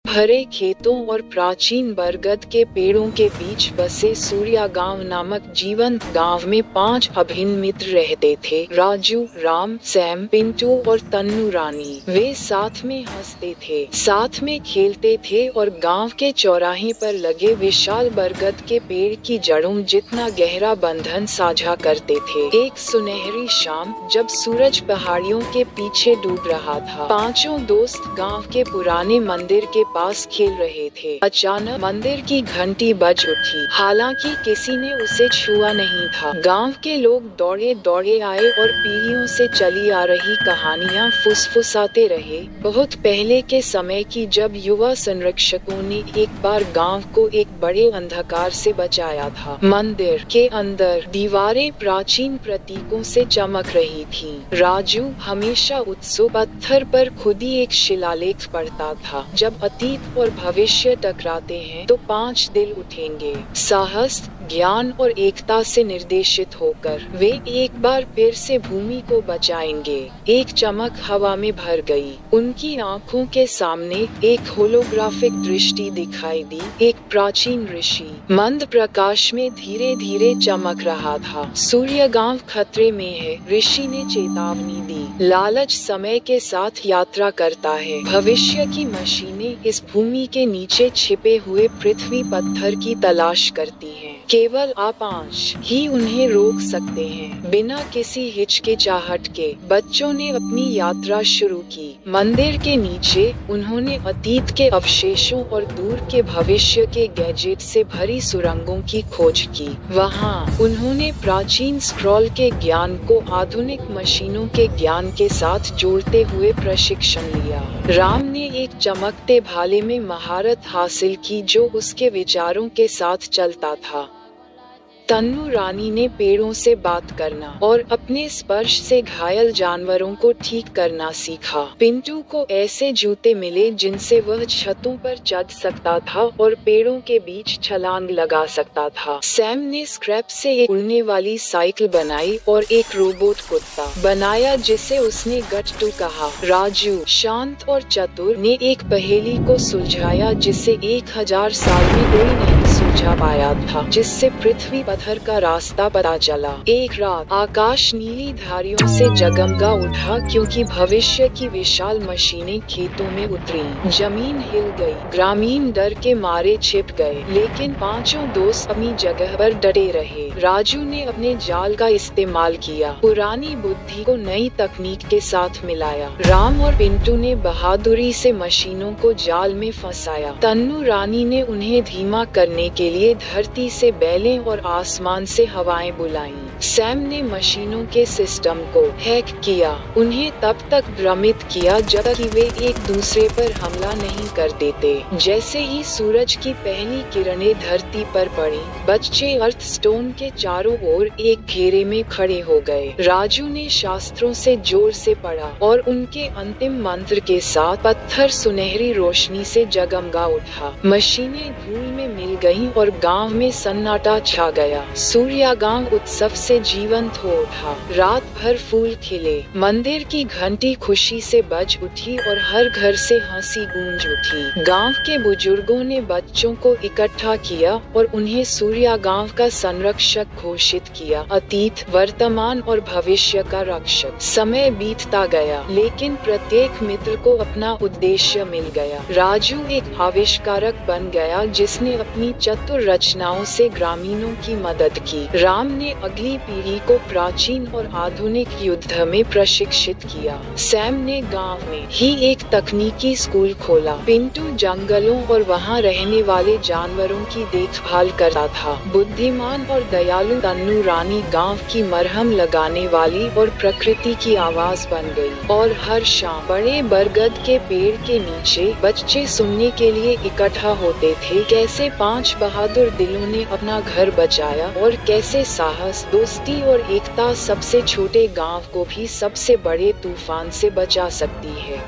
भरे खेतों और प्राचीन बरगद के पेड़ों के बीच बसे सूर्या गांव नामक जीवंत गांव में 5 अभिन्न मित्र रहते थे। राजू, राम, सैम, पिंटू और तन्नू रानी। वे साथ में हंसते थे, साथ में खेलते थे और गांव के चौराहे पर लगे विशाल बरगद के पेड़ की जड़ों जितना गहरा बंधन साझा करते थे। एक सुनहरी शाम, जब सूरज पहाड़ियों के पीछे डूब रहा था, पांचों दोस्त गांव के पुराने मंदिर के पास खेल रहे थे। अचानक मंदिर की घंटी बज उठी। हालांकि किसी ने उसे छुआ नहीं था। गांव के लोग दौड़े दौड़े आए और पीढ़ियों से चली आ रही कहानियां फुसफुसाते रहे। बहुत पहले के समय की, जब युवा संरक्षकों ने एक बार गांव को एक बड़े अंधकार से बचाया था। मंदिर के अंदर दीवारें प्राचीन प्रतीकों से चमक रही थीं। राजू हमेशा उत्सुक पत्थर पर खुदी एक शिलालेख पढ़ता था। जब अतीत और भविष्य टकराते हैं तो 5 दिल उठेंगे। साहस, ज्ञान और एकता से निर्देशित होकर वे एक बार फिर से भूमि को बचाएंगे। एक चमक हवा में भर गई। उनकी आंखों के सामने एक होलोग्राफिक दृष्टि दिखाई दी। एक प्राचीन ऋषि मंद प्रकाश में धीरे धीरे चमक रहा था। सूर्य गांव खतरे में है, ऋषि ने चेतावनी दी। लालच समय के साथ यात्रा करता है। भविष्य की मशीनें इस भूमि के नीचे छिपे हुए पृथ्वी पत्थर की तलाश करती हैं। केवल आप ही उन्हें रोक सकते हैं। बिना किसी हिचकिचाहट के बच्चों ने अपनी यात्रा शुरू की। मंदिर के नीचे उन्होंने अतीत के अवशेषों और दूर के भविष्य के गैजेट से भरी सुरंगों की खोज की। वहाँ उन्होंने प्राचीन स्क्रॉल के ज्ञान को आधुनिक मशीनों के ज्ञान के साथ जोड़ते हुए प्रशिक्षण लिया। राम ने एक चमकते भाले में महारत हासिल की जो उसके विचारों के साथ चलता था। तन्नू रानी ने पेड़ों से बात करना और अपने स्पर्श से घायल जानवरों को ठीक करना सीखा। पिंटू को ऐसे जूते मिले जिनसे वह छतों पर चढ़ सकता था और पेड़ों के बीच छलांग लगा सकता था। सैम ने स्क्रैप से एक उड़ने वाली साइकिल बनाई और एक रोबोट कुत्ता बनाया जिसे उसने गट्टू कहा। राजू, शांत और चतुर, ने एक पहेली को सुलझाया जिसे 1000 साल में कोई नहीं सुलझा पाया था, जिससे पृथ्वी पत्थर का रास्ता पता चला। एक रात आकाश नीली धारियों से जगमगा उठा क्योंकि भविष्य की विशाल मशीनें खेतों में उतरी। जमीन हिल गई। ग्रामीण डर के मारे छिप गए, लेकिन पांचों दोस्त अपनी जगह पर डटे रहे। राजू ने अपने जाल का इस्तेमाल किया, पुरानी बुद्धि को नई तकनीक के साथ मिलाया। राम और पिंटू ने बहादुरी से मशीनों को जाल में फंसाया। तन्नू रानी ने उन्हें धीमा करने के लिए धरती से बैलें और आसमान से हवाएं बुलाईं। सैम ने मशीनों के सिस्टम को हैक किया, उन्हें तब तक भ्रमित किया जब तक कि वे एक दूसरे पर हमला नहीं कर देते। जैसे ही सूरज की पहली किरणें धरती पर पड़ी, बच्चे अर्थ स्टोन के चारों ओर एक घेरे में खड़े हो गए। राजू ने शास्त्रों से जोर से पढ़ा और उनके अंतिम मंत्र के साथ पत्थर सुनहरी रोशनी से जगमगा उठा। मशीनें धूल में मिल गईं और गांव में सन्नाटा छा गया। सूर्या गांव उत्सव से जीवंत हो उठा। रात भर फूल खिले, मंदिर की घंटी खुशी से बज उठी और हर घर से हंसी गूंज उठी। गांव के बुजुर्गों ने बच्चों को इकट्ठा किया और उन्हें सूर्या गांव का संरक्षक घोषित किया। अतीत, वर्तमान और भविष्य का रक्षक। समय बीतता गया, लेकिन प्रत्येक मित्र को अपना उद्देश्य मिल गया। राजू एक आविष्कारक बन गया जिसने अपनी चतुर रचनाओं से ग्रामीणों की मदद की। राम ने अगली पीढ़ी को प्राचीन और आधुनिक युद्ध में प्रशिक्षित किया। सैम ने गांव में ही एक तकनीकी स्कूल खोला। पिंटू जंगलों और वहां रहने वाले जानवरों की देखभाल करता था। बुद्धिमान और दयालु तन्नू रानी गांव की मरहम लगाने वाली और प्रकृति की आवाज बन गई। और हर शाम बड़े बरगद के पेड़ के नीचे बच्चे सुनने के लिए इकट्ठा होते थे कैसे 5 बहादुर दिलों ने अपना घर बचाया और कैसे साहस, दोस्ती और एकता सबसे छोटे गांव को भी सबसे बड़े तूफान से बचा सकती है।